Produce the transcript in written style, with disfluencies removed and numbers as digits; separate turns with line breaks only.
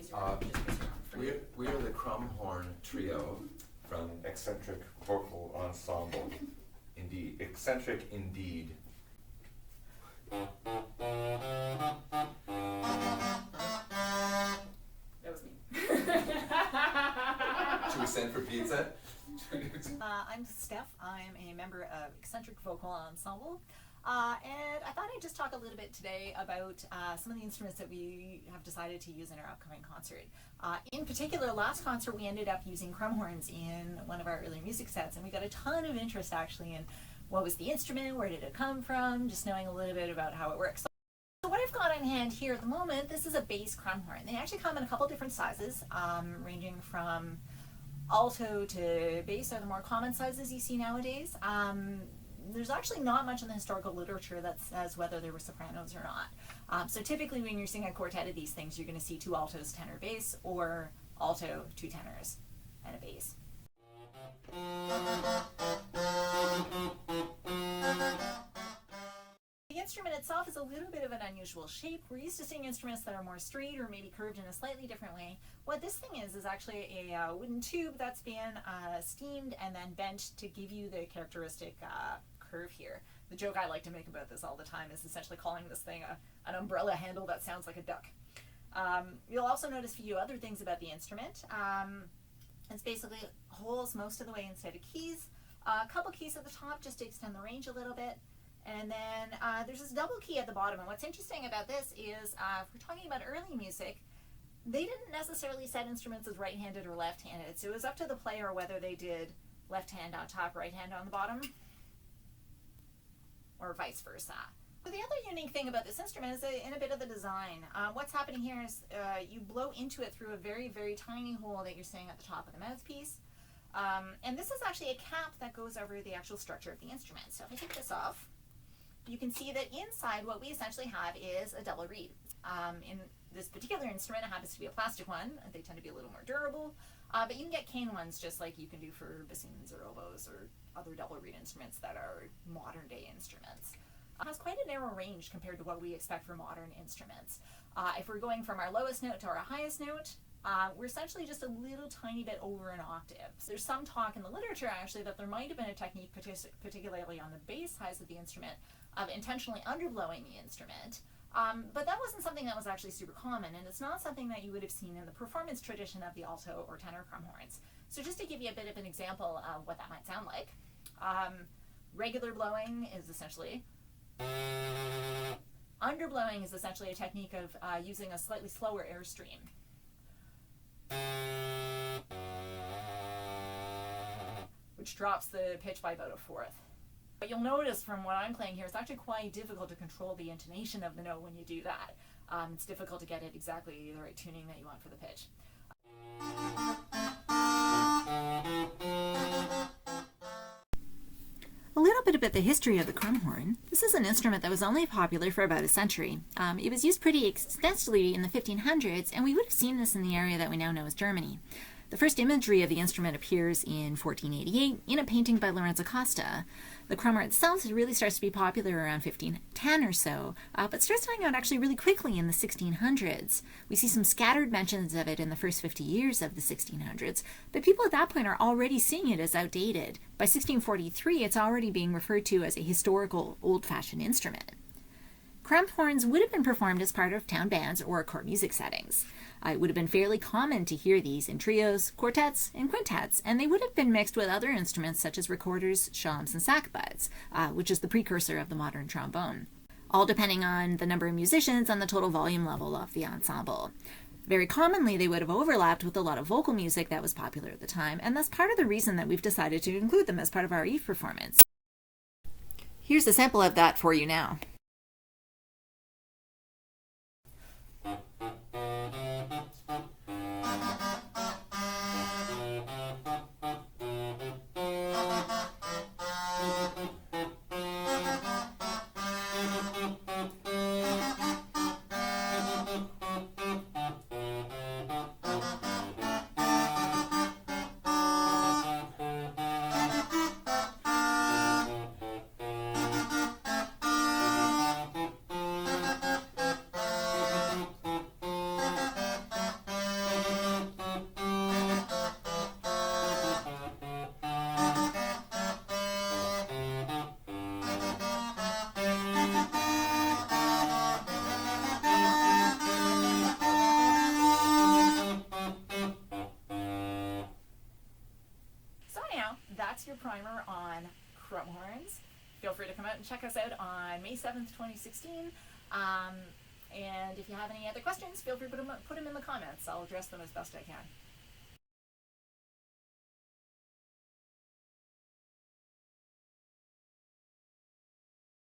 case you're just missing out for you.
We are the Crumhorn Trio from Eccentric Vocal Ensemble. Indeed. Eccentric indeed.
That was me.
Should we send for pizza?
I'm Steph. I'm a member of Eccentric Vocal Ensemble. And I thought I'd just talk a little bit today about some of the instruments that we have decided to use in our upcoming concert. In particular, last concert we ended up using crumhorns in one of our early music sets, and we got a ton of interest actually in what was the instrument, where did it come from, just knowing a little bit about how it works. So what I've got on hand here at the moment, this is a bass crumhorn. They actually come in a couple different sizes, ranging from alto to bass are the more common sizes you see nowadays. There's actually not much in the historical literature that says whether they were sopranos or not. So typically when you're singing a quartet of these things, you're going to see 2 altos, tenor, bass, or alto, 2 tenors, and a bass. The instrument itself is a little bit of an unusual shape. We're used to seeing instruments that are more straight or maybe curved in a slightly different way. What this thing is actually a wooden tube that's been steamed and then bent to give you the characteristic curve here. The joke I like to make about this all the time is essentially calling this thing an umbrella handle that sounds like a duck. You'll also notice a few other things about the instrument. It's basically holes most of the way instead of keys. A couple keys at the top just to extend the range a little bit. And then there's this double key at the bottom. And what's interesting about this is if we're talking about early music, they didn't necessarily set instruments as right-handed or left-handed. So it was up to the player whether they did left hand on top, right hand on the bottom, or vice versa. But the other unique thing about this instrument is in a bit of the design. What's happening here is you blow into it through a very, very tiny hole that you're seeing at the top of the mouthpiece. And this is actually a cap that goes over the actual structure of the instrument. So if I take this off, you can see that inside what we essentially have is a double reed. In this particular instrument, it happens to be a plastic one. They tend to be a little more durable, but you can get cane ones just like you can do for bassoons or oboes or other double reed instruments that are modern day instruments. It has quite a narrow range compared to what we expect for modern instruments. If we're going from our lowest note to our highest note, we're essentially just a little tiny bit over an octave. So there's some talk in the literature actually that there might have been a technique, particularly on the bass highs of the instrument, of intentionally underblowing the instrument. But that wasn't something that was actually super common, and it's not something that you would have seen in the performance tradition of the alto or tenor crumhorns. So just to give you a bit of an example of what that might sound like, regular blowing is essentially, underblowing is essentially a technique of using a slightly slower airstream. Which drops the pitch by about a fourth. But you'll notice from what I'm playing here, it's actually quite difficult to control the intonation of the note when you do that. It's difficult to get it exactly the right tuning that you want for the pitch. A little bit about the history of the crumhorn. This is an instrument that was only popular for about a century. It was used pretty extensively in the 1500s, and we would have seen this in the area that we now know as Germany. The first imagery of the instrument appears in 1488 in a painting by Lorenzo Costa. The crumhorn itself really starts to be popular around 1510 or so, but starts dying out actually really quickly in the 1600s. We see some scattered mentions of it in the first 50 years of the 1600s, but people at that point are already seeing it as outdated. By 1643, it's already being referred to as a historical, old-fashioned instrument. Crumhorns would have been performed as part of town bands or court music settings. It would have been fairly common to hear these in trios, quartets, and quintets, and they would have been mixed with other instruments such as recorders, shawms, and sackbuts, which is the precursor of the modern trombone, all depending on the number of musicians and the total volume level of the ensemble. Very commonly, they would have overlapped with a lot of vocal music that was popular at the time, and that's part of the reason that we've decided to include them as part of our Eve performance. Here's a sample of that for you now.
primer on crumhorns. Feel free to come out and check us out on May 7th, 2016. And if you have any other questions, feel free to put them in the comments. I'll address them as best I can.